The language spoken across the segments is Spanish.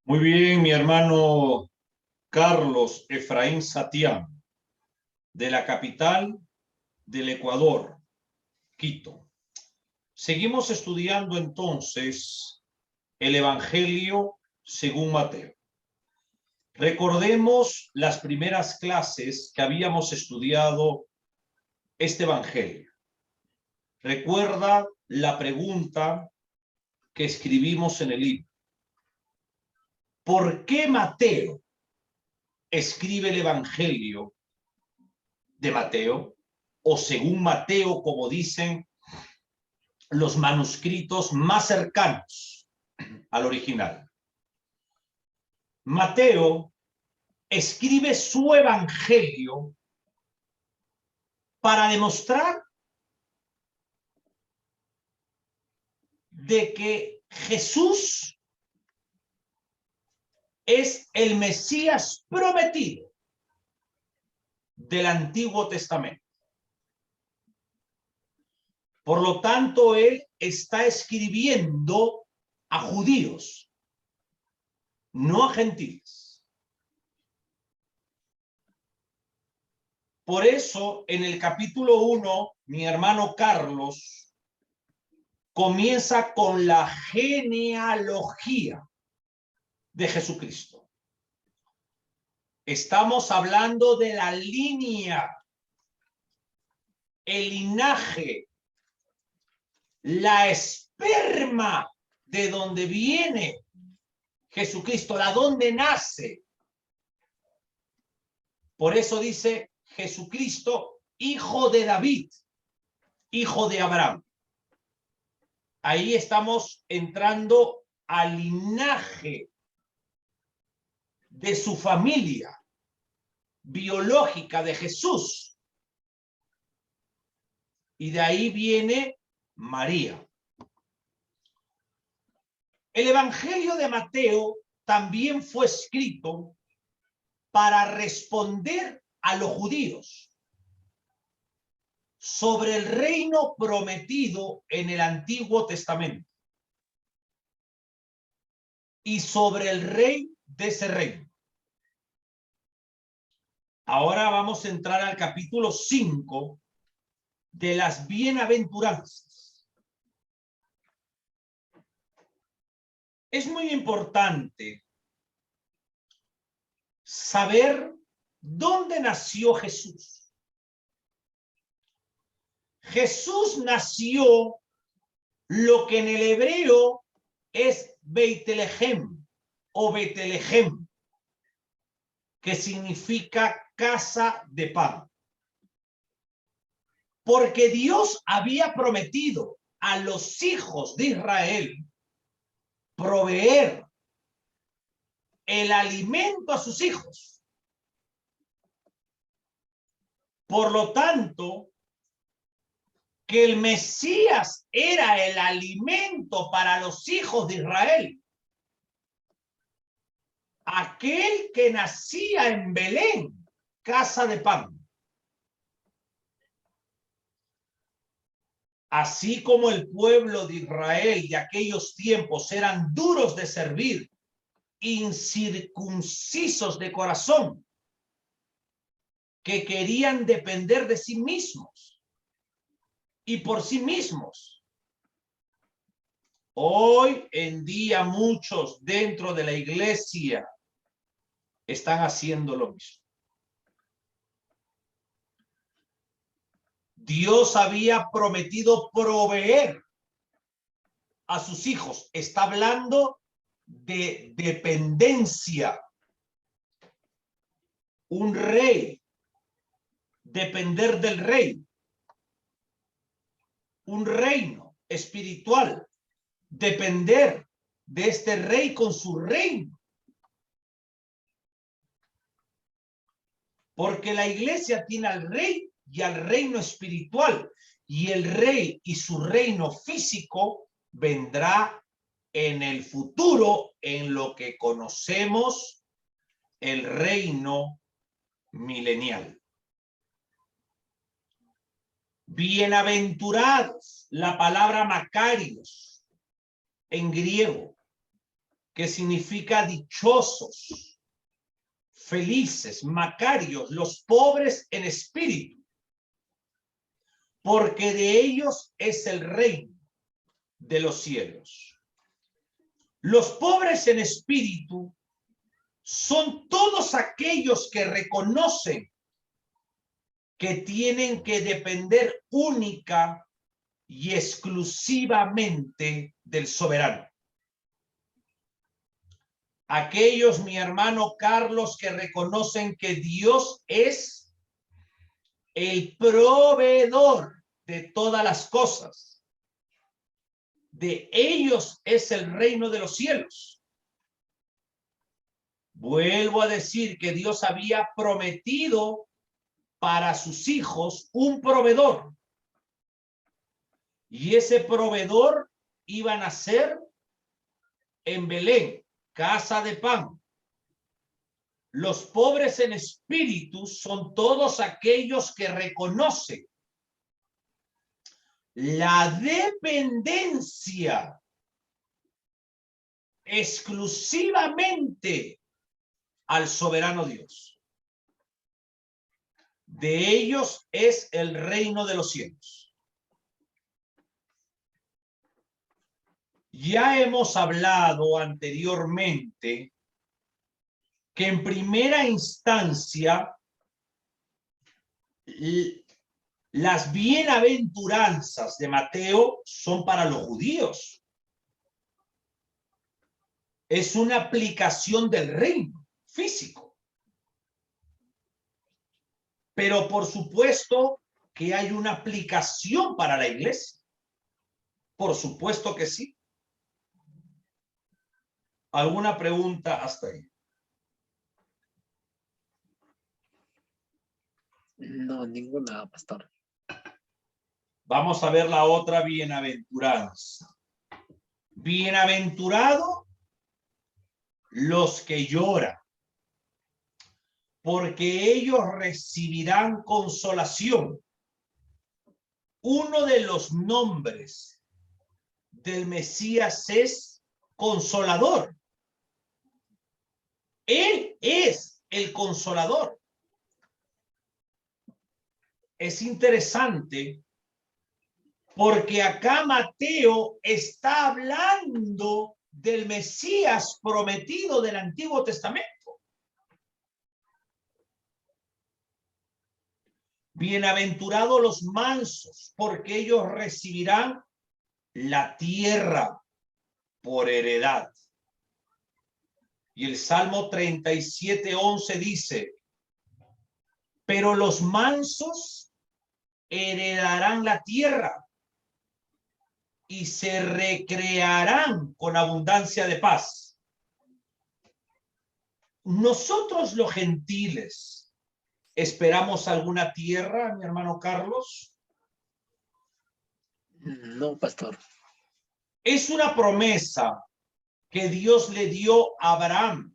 Muy bien, mi hermano Carlos Efraín Satián, de la capital del Ecuador, Quito. Seguimos estudiando entonces el Evangelio según Mateo. Recordemos las primeras clases que habíamos estudiado este Evangelio. Recuerda la pregunta que escribimos en el libro. ¿Por qué Mateo escribe el Evangelio de Mateo, o según Mateo, como dicen los manuscritos más cercanos al original? Mateo escribe su Evangelio para demostrar de que Jesús es el Mesías prometido del Antiguo Testamento. Por lo tanto, él está escribiendo a judíos, no a gentiles. Por eso, en el capítulo 1, mi hermano Carlos comienza con la genealogía de Jesucristo. Estamos hablando de la línea, el linaje, la esperma de donde viene Jesucristo, de donde nace. Por eso dice Jesucristo, hijo de David, hijo de Abraham. Ahí estamos entrando al linaje de su familia biológica de Jesús. Y de ahí viene María. El Evangelio de Mateo también fue escrito para responder a los judíos sobre el reino prometido en el Antiguo Testamento y sobre el rey de ese reino. Ahora vamos a entrar al capítulo 5 de las bienaventuranzas. Es muy importante saber dónde nació Jesús. Jesús nació lo que en el hebreo es Beitlehem o Betlehem, que significa casa de pan. Porque Dios había prometido a los hijos de Israel proveer el alimento a sus hijos. Por lo tanto, que el Mesías era el alimento para los hijos de Israel. Aquel que nacía en Belén, casa de pan. Así como el pueblo de Israel de aquellos tiempos eran duros de servir, incircuncisos de corazón, que querían depender de sí mismos y por sí mismos. Hoy en día muchos dentro de la iglesia están haciendo lo mismo. Dios había prometido proveer a sus hijos. Está hablando de dependencia. Un rey, depender del rey. Un reino espiritual, depender de este rey con su reino. Porque la iglesia tiene al rey y al reino espiritual, y el rey y su reino físico vendrá en el futuro, en lo que conocemos el reino milenial. Bienaventurados, la palabra Macarios en griego que significa dichosos, felices, macarios, los pobres en espíritu, porque de ellos es el reino de los cielos. Los pobres en espíritu son todos aquellos que reconocen que tienen que depender única y exclusivamente del soberano. Aquellos, mi hermano Carlos, que reconocen que Dios es el proveedor de todas las cosas. De ellos es el reino de los cielos. Vuelvo a decir que Dios había prometido para sus hijos un proveedor. Y ese proveedor iba a nacer en Belén, casa de pan. Los pobres en espíritu son todos aquellos que reconocen la dependencia exclusivamente al soberano Dios. De ellos es el reino de los cielos. Ya hemos hablado anteriormente que en primera instancia las bienaventuranzas de Mateo son para los judíos. Es una aplicación del reino físico. Pero por supuesto que hay una aplicación para la iglesia. Por supuesto que sí. ¿Alguna pregunta hasta ahí? No, ninguna, pastor. Vamos a ver la otra bienaventuranza. Bienaventurado los que lloran, porque ellos recibirán consolación. Uno de los nombres del Mesías es Consolador. Él es el Consolador. Es interesante porque acá Mateo está hablando del Mesías prometido del Antiguo Testamento. Bienaventurados los mansos, porque ellos recibirán la tierra por heredad. Y el Salmo 37:11 dice: pero los mansos heredarán la tierra y se recrearán con abundancia de paz. Nosotros los gentiles, ¿esperamos alguna tierra, mi hermano Carlos? No, pastor. Es una promesa que Dios le dio a Abraham,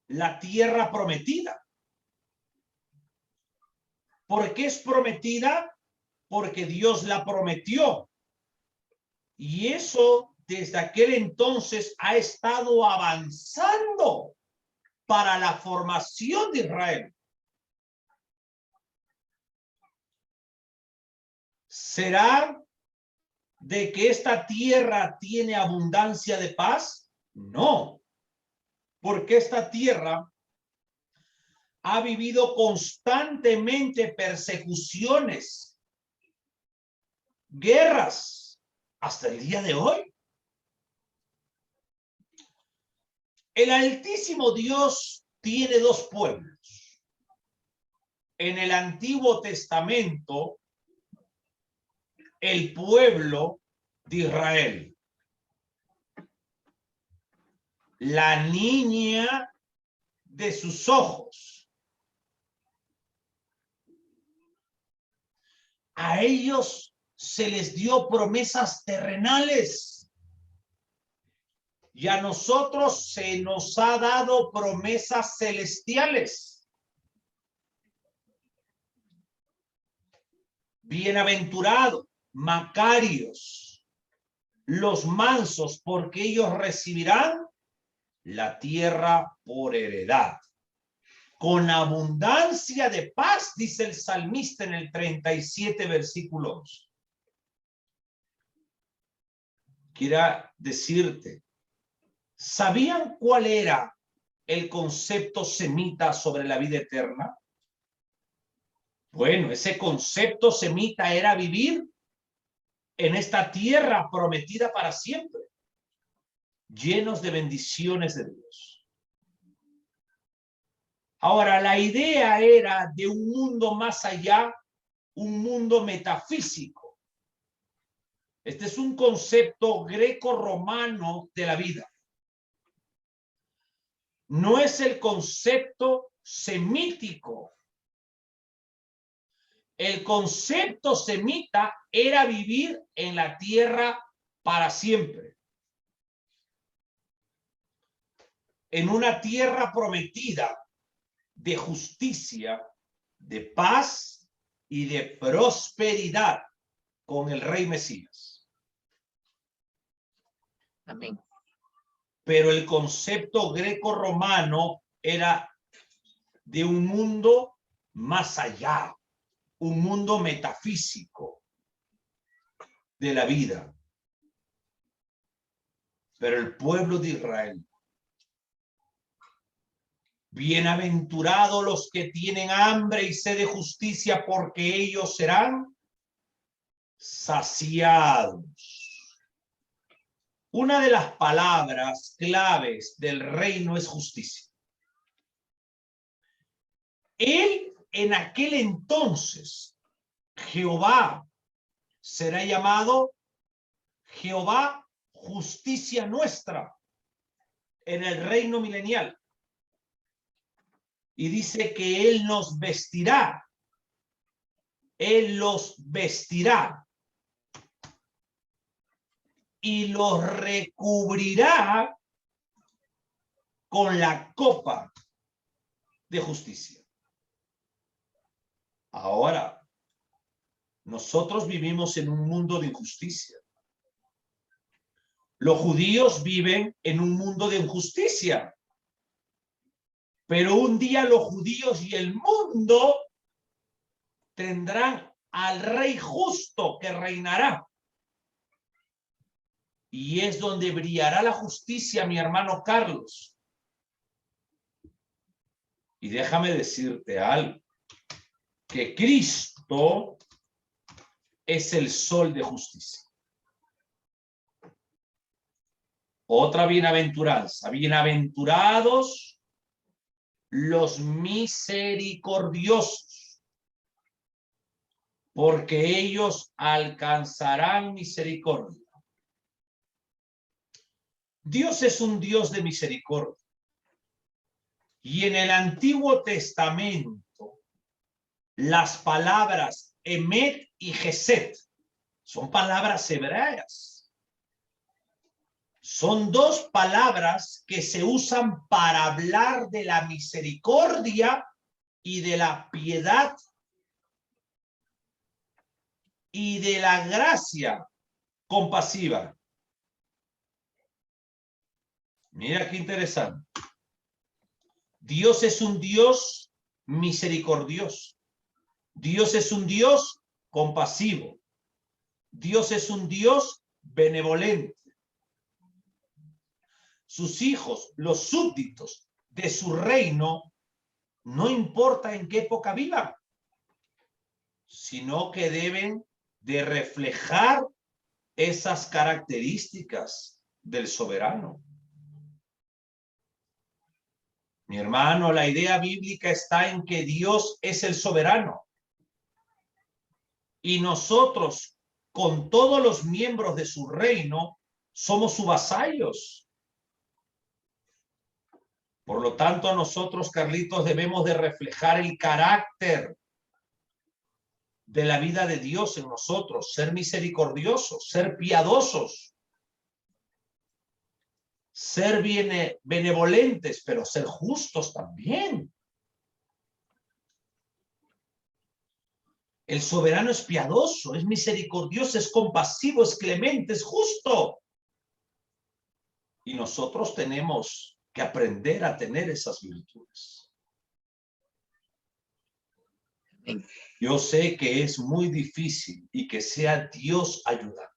la tierra prometida. ¿Por qué es prometida? Porque Dios la prometió. Y eso desde aquel entonces ha estado avanzando para la formación de Israel. ¿Será de que esta tierra tiene abundancia de paz? No, porque esta tierra ha vivido constantemente persecuciones, guerras, hasta el día de hoy. El Altísimo Dios tiene dos pueblos. En el Antiguo Testamento, el pueblo de Israel. La niña de sus ojos. A ellos se les dio promesas terrenales. Y a nosotros se nos ha dado promesas celestiales. Bienaventurados, macarios, los mansos, porque ellos recibirán la tierra por heredad, con abundancia de paz, dice el salmista en el 37, versículo 11. Quiero decirte, ¿sabían cuál era el concepto semita sobre la vida eterna? Bueno, ese concepto semita era vivir en esta tierra prometida para siempre, llenos de bendiciones de Dios. Ahora, la idea era de un mundo más allá, un mundo metafísico. Este es un concepto greco-romano de la vida. No es el concepto semítico. El concepto semita era vivir en la tierra para siempre. En una tierra prometida de justicia, de paz y de prosperidad con el Rey Mesías. Amén. Pero el concepto greco-romano era de un mundo más allá, un mundo metafísico de la vida. Pero el pueblo de Israel, bienaventurados los que tienen hambre y sed de justicia, porque ellos serán saciados. Una de las palabras claves del reino es justicia. Él en aquel entonces, Jehová, será llamado Jehová justicia nuestra en el reino milenial. Y dice que Él nos vestirá. Él los vestirá. Y los recubrirá con la copa de justicia. Ahora, nosotros vivimos en un mundo de injusticia. Los judíos viven en un mundo de injusticia. Pero un día los judíos y el mundo tendrán al rey justo que reinará. Y es donde brillará la justicia, mi hermano Carlos. Y déjame decirte algo, que Cristo es el sol de justicia. Otra bienaventuranza, bienaventurados los misericordiosos, porque ellos alcanzarán misericordia. Dios es un Dios de misericordia. Y en el Antiguo Testamento, las palabras Emet y Geset son palabras hebreas. Son dos palabras que se usan para hablar de la misericordia y de la piedad y de la gracia compasiva. Mira qué interesante. Dios es un Dios misericordioso. Dios es un Dios compasivo. Dios es un Dios benevolente. Sus hijos, los súbditos de su reino, no importa en qué época vivan, sino que deben de reflejar esas características del soberano. Mi hermano, la idea bíblica está en que Dios es el soberano. Y nosotros, con todos los miembros de su reino, somos sus vasallos. Por lo tanto, nosotros, Carlitos, debemos de reflejar el carácter de la vida de Dios en nosotros, ser misericordiosos, ser piadosos, ser benevolentes, pero ser justos también. El soberano es piadoso, es misericordioso, es compasivo, es clemente, es justo. Y nosotros tenemos que aprender a tener esas virtudes. Amén. Yo sé que es muy difícil y que sea Dios ayudando.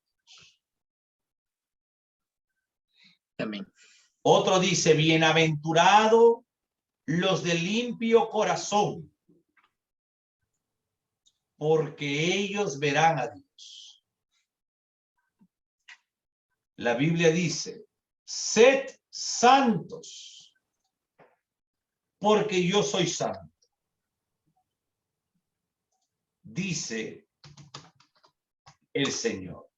Amén. Otro dice, bienaventurado los de limpio corazón, porque ellos verán a Dios. La Biblia dice, sed santos, porque yo soy santo. Dice el Señor.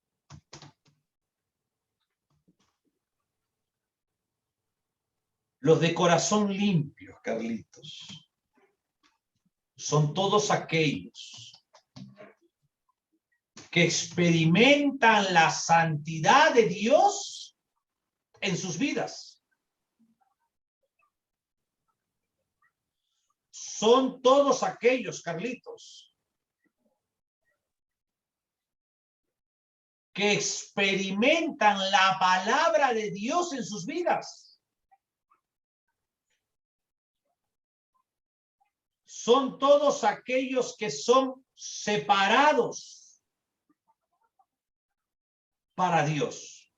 Los de corazón limpio, Carlitos, son todos aquellos que experimentan la santidad de Dios en sus vidas. Son todos aquellos, Carlitos, que experimentan la palabra de Dios en sus vidas. Son todos aquellos que son separados para Dios.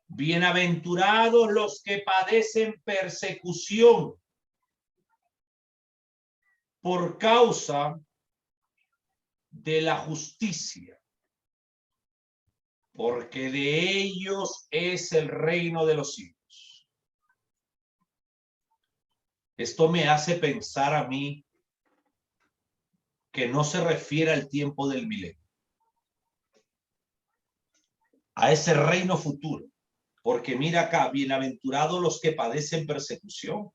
Bienaventurados los que padecen persecución por causa de la justicia, porque de ellos es el reino de los cielos. Esto me hace pensar a mí que no se refiere al tiempo del milenio, a ese reino futuro, porque mira acá, bienaventurados los que padecen persecución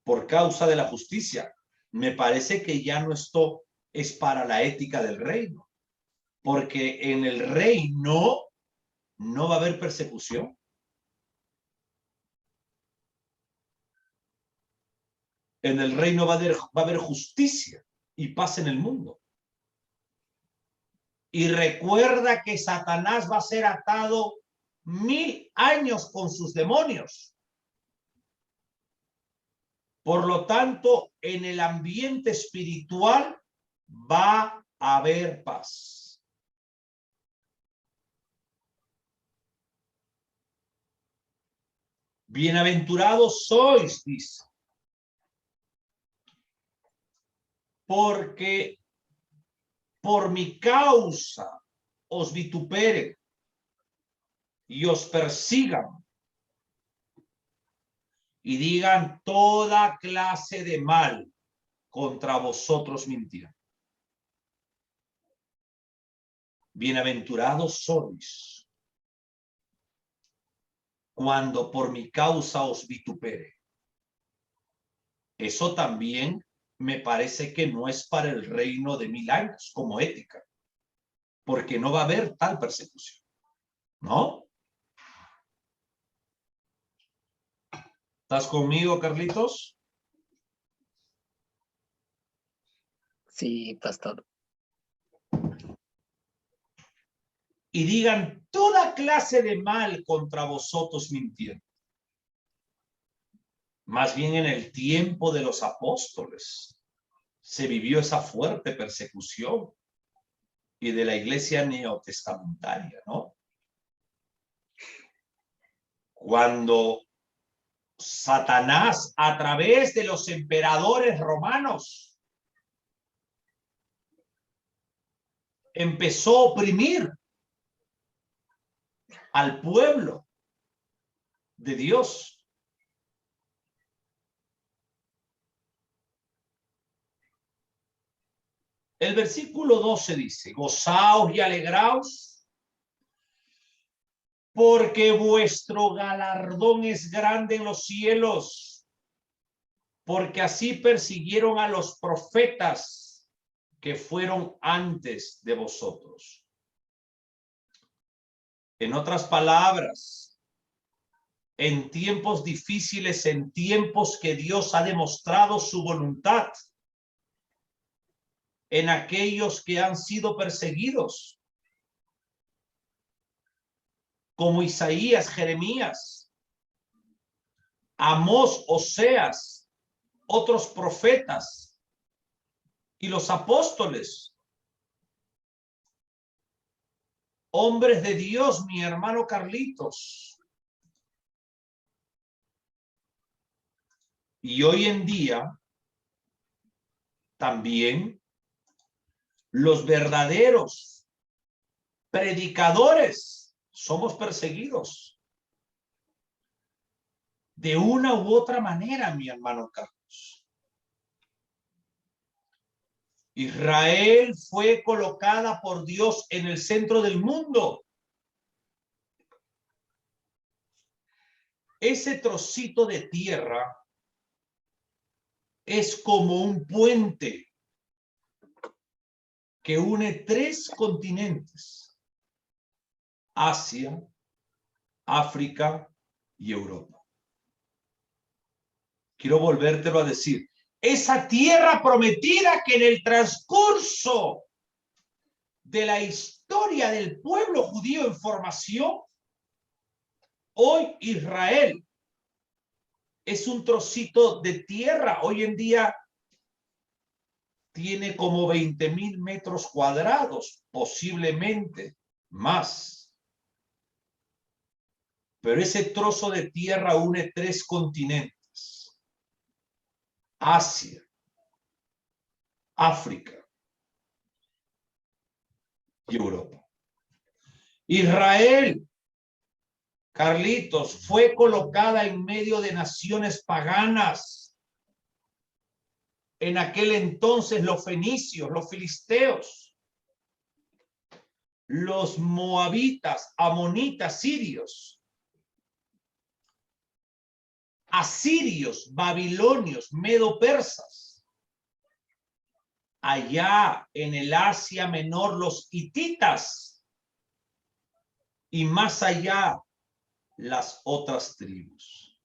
por causa de la justicia. Me parece que ya no esto es para la ética del reino, porque en el reino no va a haber persecución. En el reino va a haber justicia y paz en el mundo. Y recuerda que Satanás va a ser atado 1000 años con sus demonios. Por lo tanto, en el ambiente espiritual va a haber paz. Bienaventurados sois, dice, porque por mi causa os vituperen y os persigan y digan toda clase de mal contra vosotros mintiendo. Bienaventurados sois cuando por mi causa os vitupere. Eso también me parece que no es para el reino de 1000 años como ética, porque no va a haber tal persecución, ¿no? ¿Estás conmigo, Carlitos? Sí, pastor. Y digan toda clase de mal contra vosotros mintiendo. Más bien en el tiempo de los apóstoles se vivió esa fuerte persecución y de la iglesia neotestamentaria, ¿no? Cuando Satanás, a través de los emperadores romanos, empezó a oprimir al pueblo de Dios. El versículo 12 dice, gozaos y alegraos, porque vuestro galardón es grande en los cielos, porque así persiguieron a los profetas que fueron antes de vosotros. En otras palabras, en tiempos difíciles, en tiempos que Dios ha demostrado su voluntad, en aquellos que han sido perseguidos, como Isaías, Jeremías, Amós, Oseas, otros profetas y los apóstoles. Hombres de Dios, mi hermano Carlitos. Y hoy en día también los verdaderos predicadores somos perseguidos de una u otra manera, mi hermano Carlos. Israel fue colocada por Dios en el centro del mundo. Ese trocito de tierra es como un puente que une 3 continentes: Asia, África y Europa. Quiero volvértelo a decir. Esa tierra prometida que en el transcurso de la historia del pueblo judío en formación, hoy Israel es un trocito de tierra. Hoy en día tiene como 20,000 metros cuadrados, posiblemente más. Pero ese trozo de tierra une 3 continentes: Asia, África y Europa. Israel, Carlitos, fue colocada en medio de naciones paganas. En aquel entonces los fenicios, los filisteos, los moabitas, amonitas, sirios, asirios, babilonios, medo-persas. Allá en el Asia Menor los hititas, y más allá las otras tribus.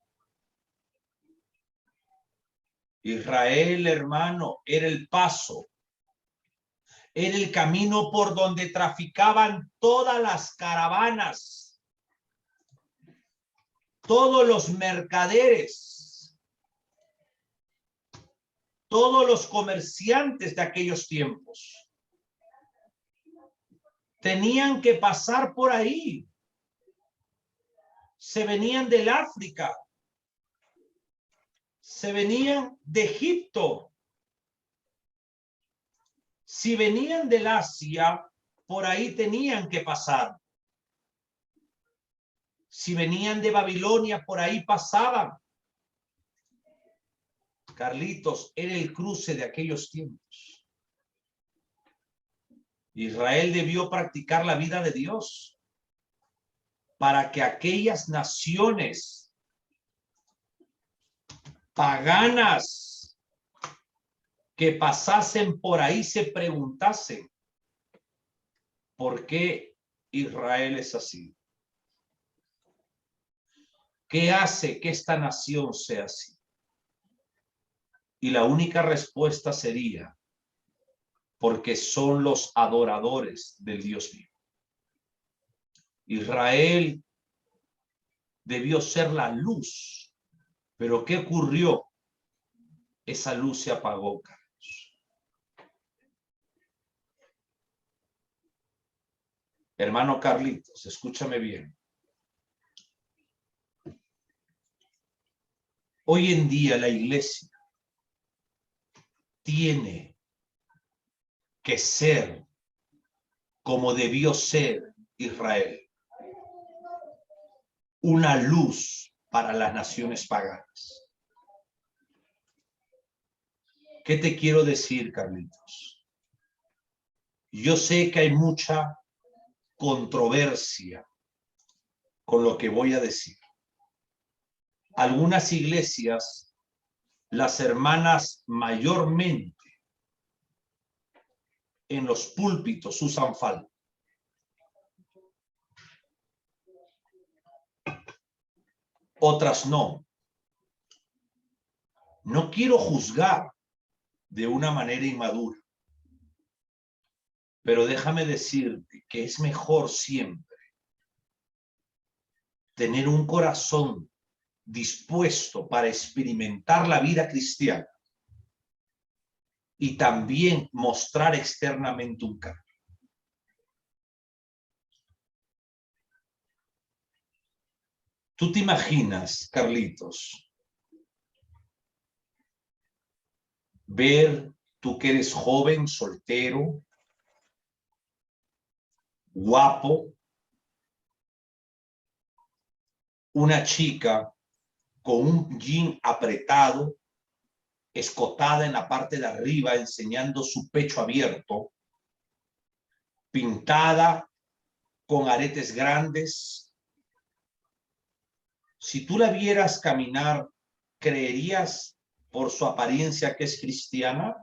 Israel, hermano, era el paso, era el camino por donde traficaban todas las caravanas, todos los mercaderes, todos los comerciantes de aquellos tiempos. Tenían que pasar por ahí. Se venían del África, se venían de Egipto. Si venían del Asia, por ahí tenían que pasar. Si venían de Babilonia, por ahí pasaban. Carlitos, era el cruce de aquellos tiempos. Israel debió practicar la vida de Dios para que aquellas naciones paganas que pasasen por ahí se preguntasen: ¿por qué Israel es así? ¿Qué hace que esta nación sea así? Y la única respuesta sería: porque son los adoradores del Dios vivo. Israel debió ser la luz, pero ¿qué ocurrió? Esa luz se apagó, Carlos. Hermano Carlitos, escúchame bien. Hoy en día la iglesia tiene que ser como debió ser Israel, una luz para las naciones paganas. ¿Qué te quiero decir, Carlitos? Yo sé que hay mucha controversia con lo que voy a decir. Algunas iglesias, las hermanas mayormente en los púlpitos usan falda. Otras no. No quiero juzgar de una manera inmadura, pero déjame decirte que es mejor siempre tener un corazón dispuesto para experimentar la vida cristiana y también mostrar externamente un cambio. ¿Tú te imaginas, Carlitos, ver tú que eres joven, soltero, guapo, una chica con un jean apretado, escotada en la parte de arriba, enseñando su pecho abierto, pintada con aretes grandes? Si tú la vieras caminar, ¿creerías por su apariencia que es cristiana?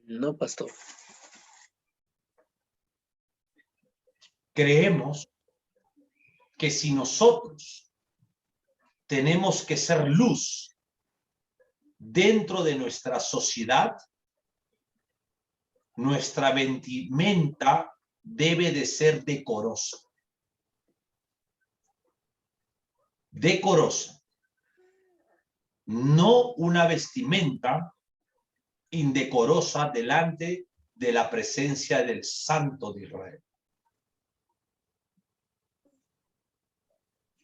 No, pastor. Creemos que si nosotros tenemos que ser luz dentro de nuestra sociedad, nuestra vestimenta debe de ser decorosa. Decorosa. No una vestimenta indecorosa delante de la presencia del Santo de Israel.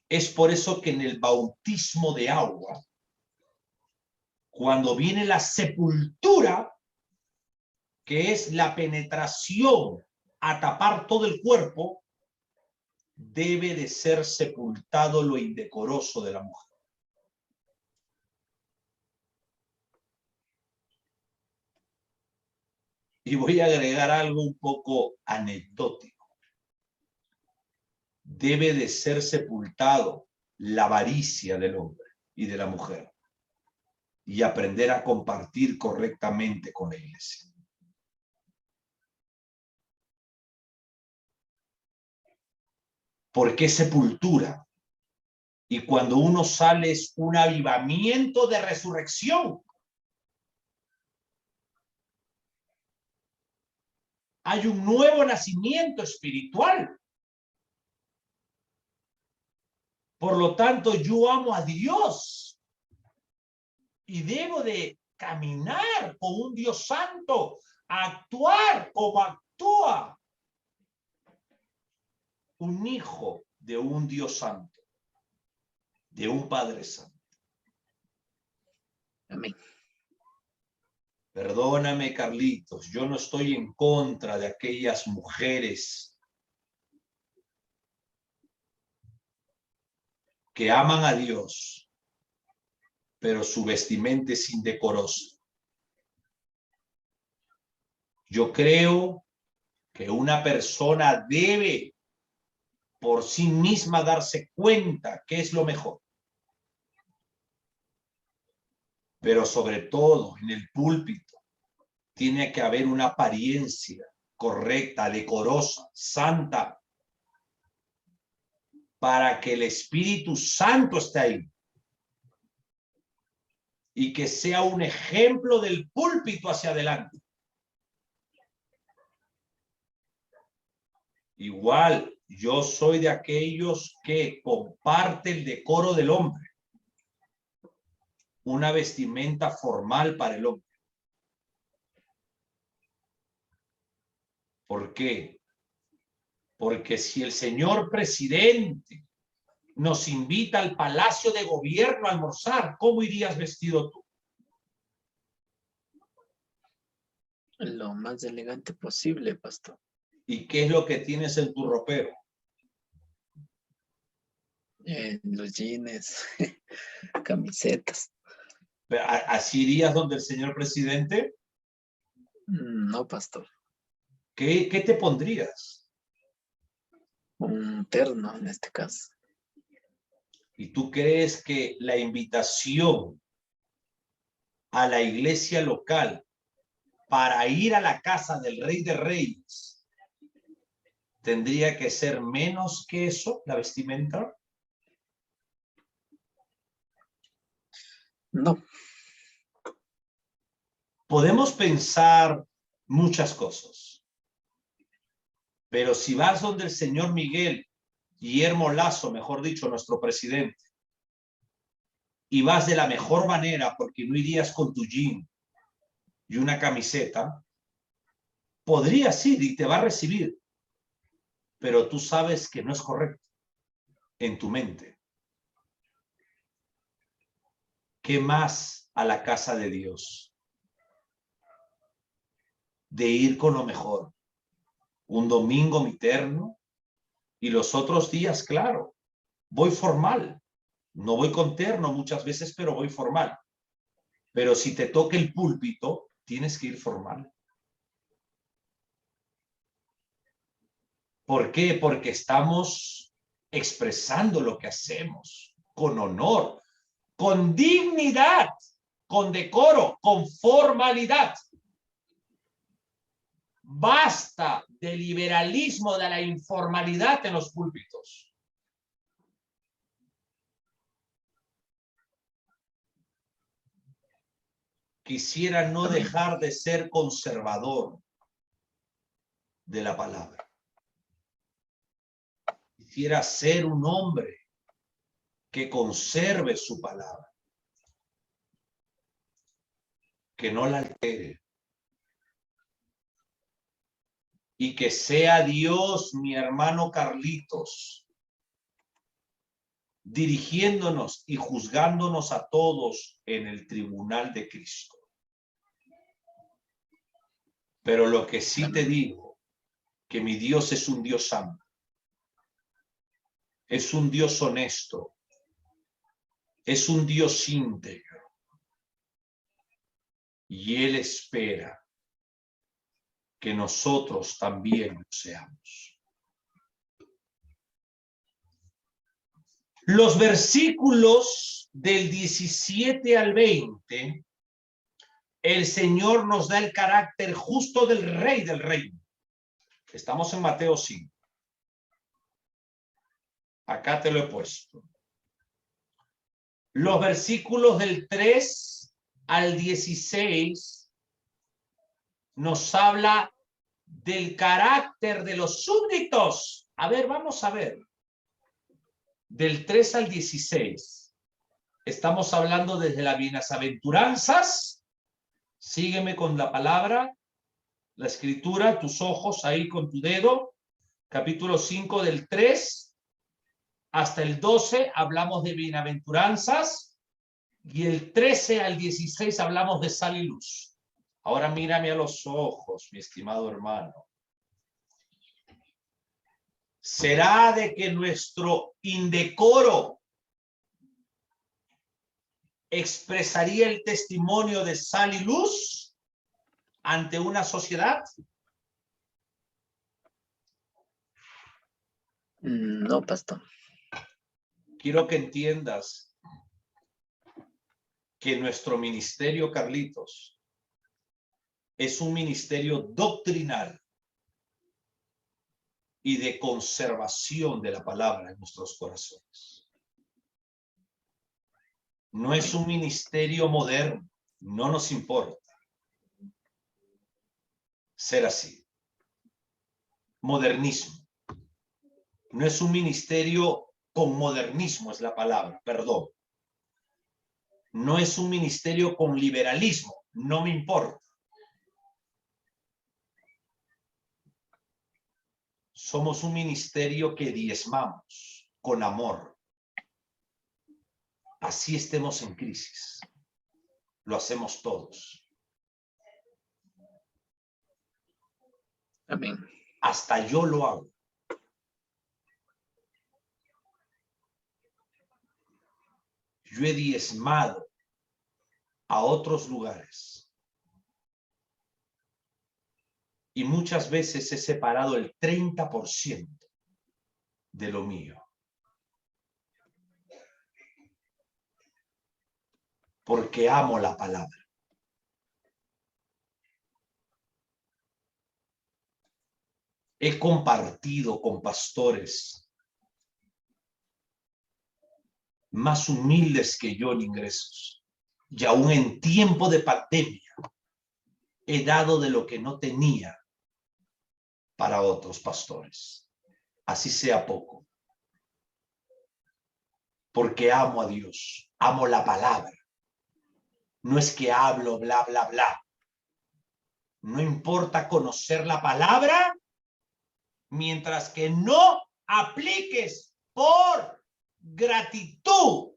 Es por eso que en el bautismo de agua, cuando viene la sepultura, que es la penetración a tapar todo el cuerpo, debe de ser sepultado lo indecoroso de la mujer. Y voy a agregar algo un poco anecdótico. Debe de ser sepultado la avaricia del hombre y de la mujer y aprender a compartir correctamente con la iglesia. ¿Por qué sepultura? Y cuando uno sale es un avivamiento de resurrección. Hay un nuevo nacimiento espiritual. Por lo tanto, yo amo a Dios y debo de caminar con un Dios santo, actuar como actúa un hijo de un Dios santo, de un Padre santo. Amén. Perdóname, Carlitos, yo no estoy en contra de aquellas mujeres que aman a Dios, pero su vestimenta es indecorosa. Yo creo que una persona debe por sí misma darse cuenta qué es lo mejor. Pero sobre todo en el púlpito tiene que haber una apariencia correcta, decorosa, santa, para que el Espíritu Santo esté ahí y que sea un ejemplo del púlpito hacia adelante. Igual, yo soy de aquellos que comparte el decoro del hombre, una vestimenta formal para el hombre. ¿Por qué? Porque si el señor presidente nos invita al Palacio de Gobierno a almorzar, ¿cómo irías vestido tú? Lo más elegante posible, pastor. ¿Y qué es lo que tienes en tu ropero? Los jeans, camisetas. ¿Así irías donde el señor presidente? No, pastor. ¿Qué te pondrías? Un terno en este caso. ¿Y tú crees que la invitación a la iglesia local para ir a la casa del Rey de Reyes tendría que ser menos que eso, la vestimenta? No. Podemos pensar muchas cosas. Pero si vas donde el señor Miguel, Guillermo Lazo, mejor dicho, nuestro presidente, y vas de la mejor manera porque no irías con tu jean y una camiseta, podrías ir y te va a recibir, pero tú sabes que no es correcto en tu mente. ¿Qué más a la casa de Dios? De ir con lo mejor. Un domingo mi terno y los otros días, claro, voy formal. No voy con terno muchas veces, pero voy formal. Pero si te toca el púlpito, tienes que ir formal. ¿Por qué? Porque estamos expresando lo que hacemos con honor, con dignidad, con decoro, con formalidad. Basta del liberalismo, de la informalidad en los púlpitos. Quisiera no dejar de ser conservador de la palabra. Quisiera ser un hombre que conserve su palabra, que no la altere, y que sea Dios, mi hermano Carlitos, dirigiéndonos y juzgándonos a todos en el tribunal de Cristo. Pero lo que sí te digo, que mi Dios es un Dios santo, es un Dios honesto, es un Dios íntegro, y Él espera que nosotros también lo seamos. Los versículos del 17 al 20, el Señor nos da el carácter justo del Rey del reino. Estamos en Mateo 5. Acá te lo he puesto. Los versículos del 3 al 16 nos habla del carácter de los súbditos. A ver, vamos a ver. Del 3 al 16. Estamos hablando desde las bienaventuranzas. Sígueme con la palabra, la escritura, tus ojos ahí con tu dedo. Capítulo 5 del 3 hasta el 12 hablamos de bienaventuranzas. Y el 13 al 16 hablamos de sal y luz. Ahora mírame a los ojos, mi estimado hermano. ¿Será de que nuestro indecoro expresaría el testimonio de sal y luz ante una sociedad? No, pastor. Quiero que entiendas que nuestro ministerio, Carlitos, es un ministerio doctrinal y de conservación de la palabra en nuestros corazones. No es un ministerio moderno, no nos importa ser así. Modernismo. No es un ministerio con modernismo, es la palabra, perdón. No es un ministerio con liberalismo, no me importa. Somos un ministerio que diezmamos con amor. Así estemos en crisis. Lo hacemos todos. Amén. Hasta yo lo hago. Yo he diezmado a otros lugares. Y muchas veces he separado el 30% de lo mío. Porque amo la palabra. He compartido con pastores más humildes que yo en ingresos. Y aún en tiempo de pandemia, he dado de lo que no tenía para otros pastores, así sea poco. Porque amo a Dios, amo la palabra. No es que hablo bla, bla, bla. No importa conocer la palabra mientras que no apliques por gratitud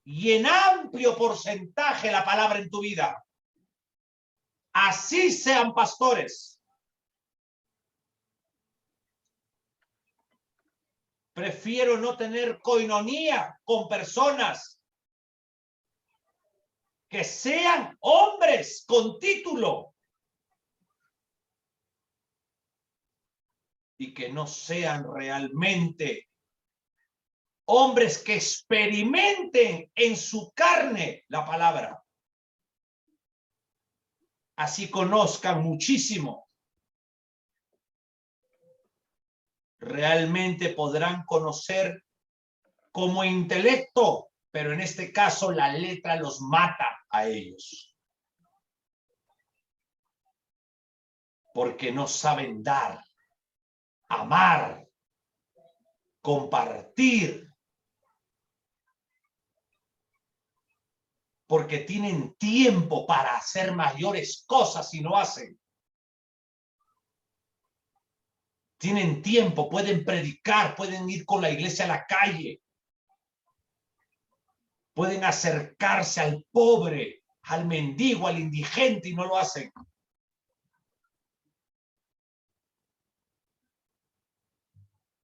y en amplio porcentaje la palabra en tu vida. Así sean pastores. Prefiero no tener coinonía con personas que sean hombres con título y que no sean realmente hombres que experimenten en su carne la palabra. Así conozcan muchísimo. Realmente podrán conocer como intelecto, pero en este caso la letra los mata a ellos. Porque no saben dar, amar, compartir. Porque tienen tiempo para hacer mayores cosas y no hacen. Tienen tiempo, pueden predicar, pueden ir con la iglesia a la calle. Pueden acercarse al pobre, al mendigo, al indigente y no lo hacen.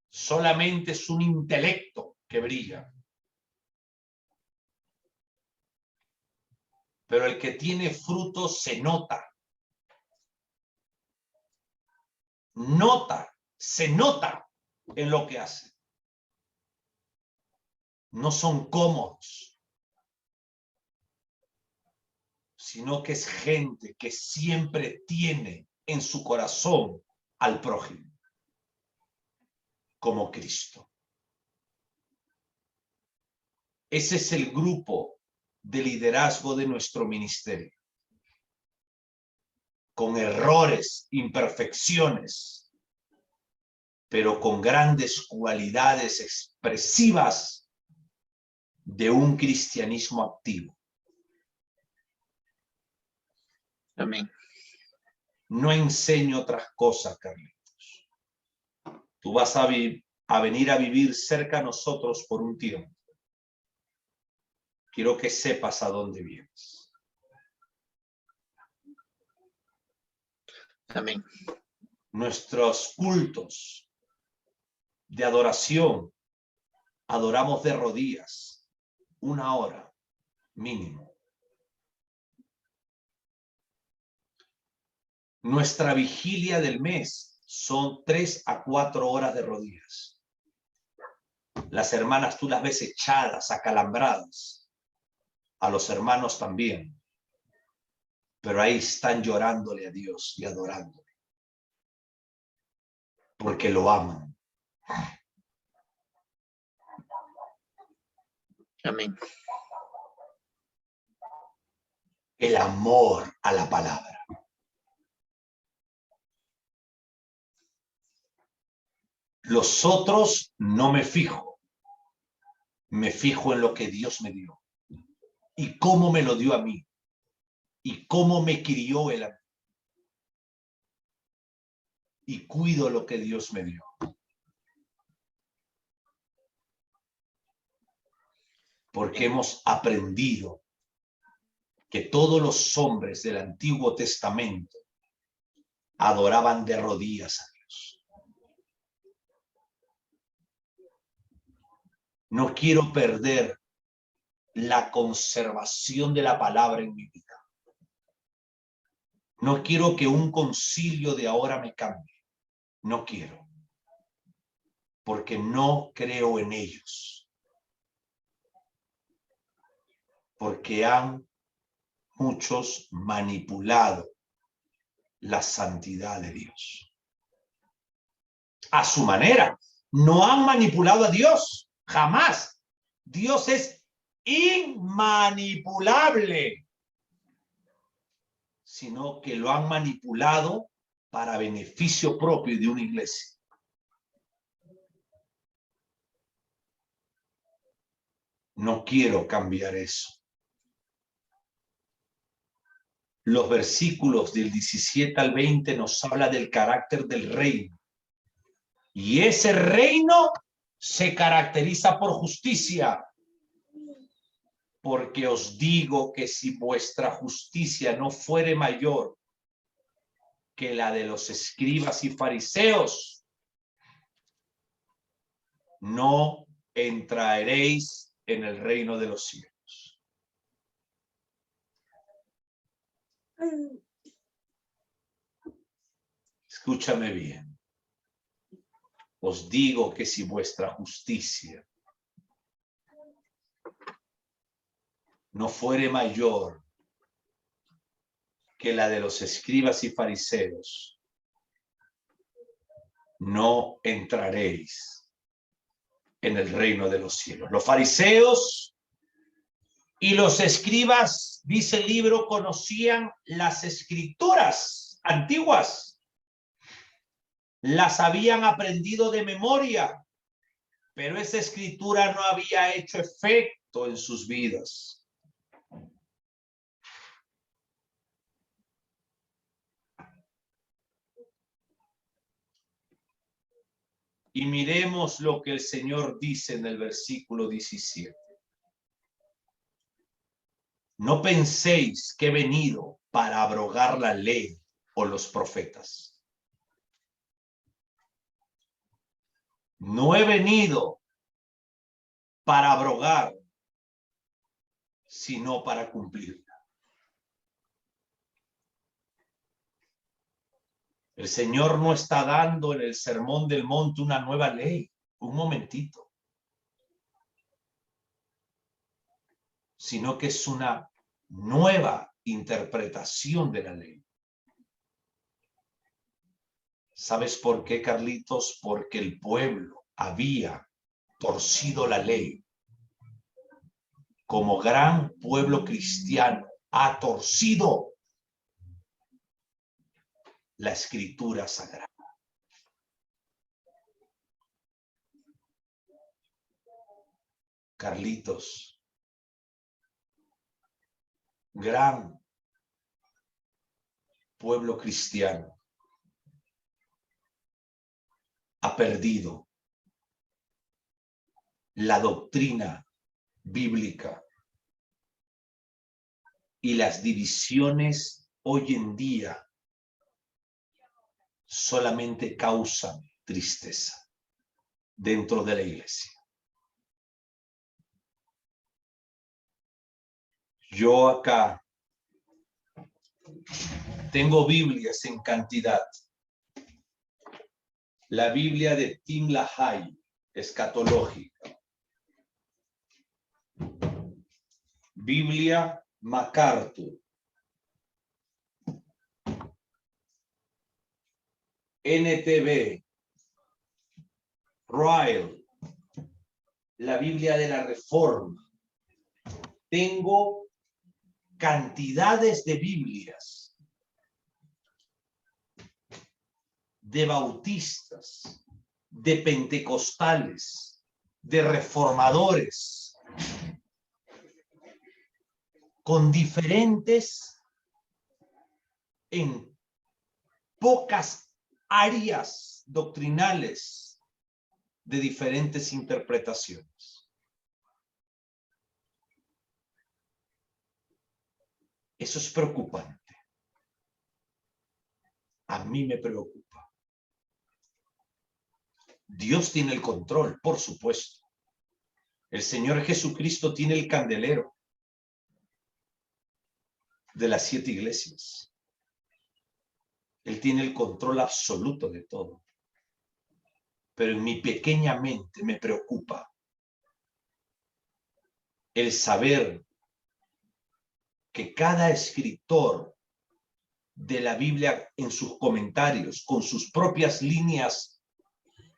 Solamente es un intelecto que brilla. Pero el que tiene frutos se nota. Se nota en lo que hace. No son cómodos, sino que es gente que siempre tiene en su corazón al prójimo, como Cristo. Ese es el grupo de liderazgo de nuestro ministerio. Con errores, imperfecciones, pero con grandes cualidades expresivas de un cristianismo activo. Amén. No enseño otras cosas, Carlitos. Tú vas a venir a vivir cerca a nosotros por un tiempo. Quiero que sepas a dónde vienes. Amén. Nuestros cultos de adoración, adoramos de rodillas, 1 hora mínimo. Nuestra vigilia del mes son 3 a 4 horas de rodillas. Las hermanas tú las ves echadas, acalambradas. A los hermanos también. Pero ahí están llorándole a Dios y adorándole. Porque lo aman. Amén. El amor a la palabra. Los otros no me fijo. Me fijo en lo que Dios me dio. Y cómo me lo dio a mí. Y cómo me crió él a mí. Y cuido lo que Dios me dio. Porque hemos aprendido que todos los hombres del Antiguo Testamento adoraban de rodillas a Dios. No quiero perder la conservación de la palabra en mi vida. No quiero que un concilio de ahora me cambie. No quiero. Porque no creo en ellos. Porque han muchos manipulado la santidad de Dios. A su manera. No han manipulado a Dios. Jamás. Dios es inmanipulable. Sino que lo han manipulado para beneficio propio de una iglesia. No quiero cambiar eso. Los versículos del 17 al 20 nos habla del carácter del reino. Y ese reino se caracteriza por justicia. Porque os digo que si vuestra justicia no fuere mayor que la de los escribas y fariseos, no entraréis en el reino de los cielos. Escúchame bien. Os digo que si vuestra justicia no fuere mayor que la de los escribas y fariseos, no entraréis en el reino de los cielos. Los fariseos y los escribas, dice el libro, conocían las escrituras antiguas. Las habían aprendido de memoria, pero esa escritura no había hecho efecto en sus vidas. Y miremos lo que el Señor dice en el versículo 17. No penséis que he venido para abrogar la ley o los profetas. No he venido para abrogar, sino para cumplirla. El Señor no está dando en el Sermón del Monte una nueva ley. Un momentito. Sino que es una nueva interpretación de la ley. ¿Sabes por qué, Carlitos? Porque el pueblo había torcido la ley. Como gran pueblo cristiano ha torcido la escritura sagrada. Carlitos, gran pueblo cristiano ha perdido la doctrina bíblica y las divisiones hoy en día solamente causan tristeza dentro de la iglesia. Yo acá tengo Biblias en cantidad. La Biblia de Tim LaHaye, escatológica. Biblia MacArthur. NTV. Ryle. La Biblia de la Reforma. Tengo cantidades de Biblias de bautistas, de pentecostales, de reformadores, con diferentes, en pocas áreas doctrinales, de diferentes interpretaciones. Eso es preocupante. A mí me preocupa. Dios tiene el control, por supuesto. El Señor Jesucristo tiene el candelero de las 7 iglesias. Él tiene el control absoluto de todo. Pero en mi pequeña mente me preocupa el saber que cada escritor de la Biblia en sus comentarios, con sus propias líneas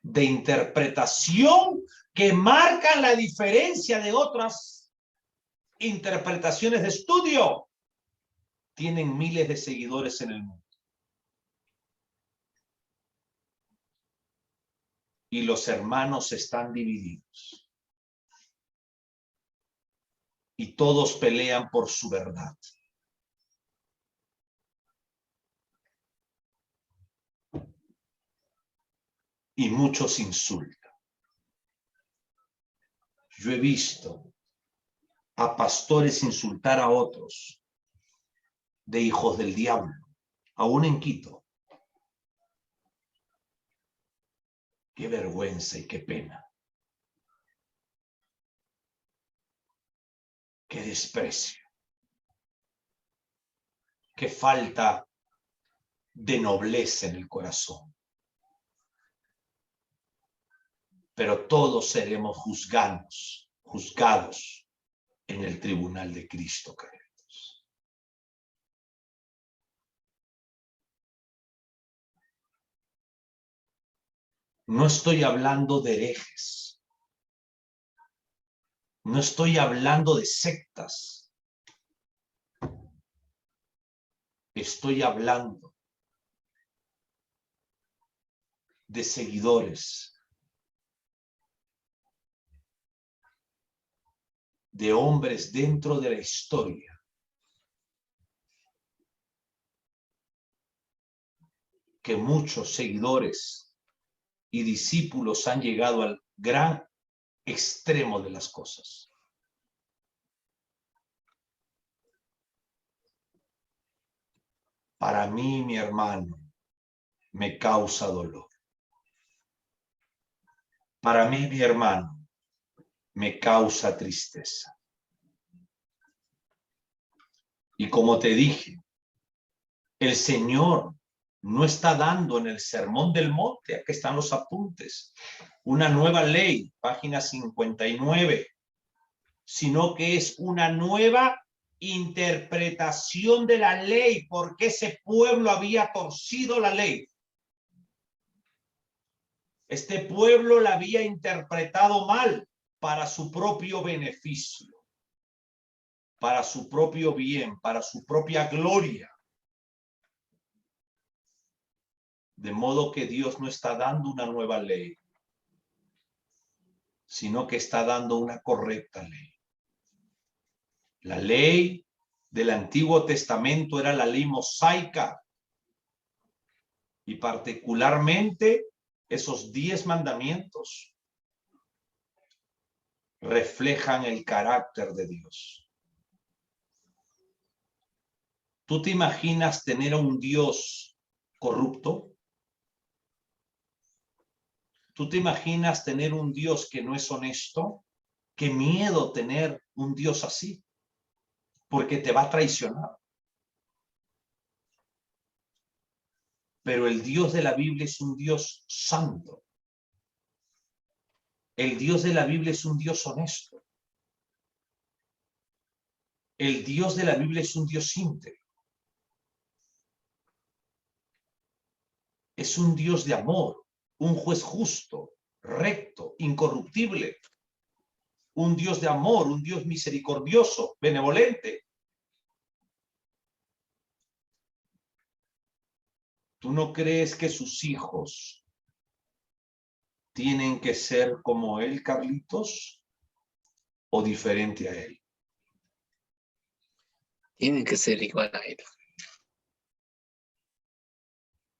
de interpretación que marcan la diferencia de otras interpretaciones de estudio, tienen miles de seguidores en el mundo. y los hermanos están divididos. Y todos pelean por su verdad. Y muchos insultan. Yo he visto a pastores insultar a otros de hijos del diablo, aún en Quito. Qué vergüenza y qué pena. Qué desprecio. Qué falta de nobleza en el corazón. Pero todos seremos juzgados en el tribunal de Cristo, queridos. No estoy hablando de herejes. No estoy hablando de sectas. Estoy hablando de seguidores, de hombres dentro de la historia que muchos seguidores y discípulos han llegado al gran extremo de las cosas. Para mí, mi hermano, me causa dolor. Para mí, mi hermano, me causa tristeza. Y como te dije, el Señor no está dando en el Sermón del Monte, aquí están los apuntes, una nueva ley, página 59, sino que es una nueva interpretación de la ley, porque ese pueblo había torcido la ley. Este pueblo la había interpretado mal para su propio beneficio, para su propio bien, para su propia gloria. De modo que Dios no está dando una nueva ley, sino que está dando una correcta ley. La ley del Antiguo Testamento era la ley mosaica, y particularmente esos 10 mandamientos reflejan el carácter de Dios. ¿Tú te imaginas tener a un Dios corrupto? ¿Tú te imaginas tener un Dios que no es honesto? Qué miedo tener un Dios así, porque te va a traicionar. Pero el Dios de la Biblia es un Dios santo. El Dios de la Biblia es un Dios honesto. El Dios de la Biblia es un Dios íntegro. Es un Dios de amor, un juez justo, recto, incorruptible. Un Dios de amor, un Dios misericordioso, benevolente. ¿Tú no crees que sus hijos tienen que ser como él, Carlitos, o diferente a él? Tienen que ser igual a él.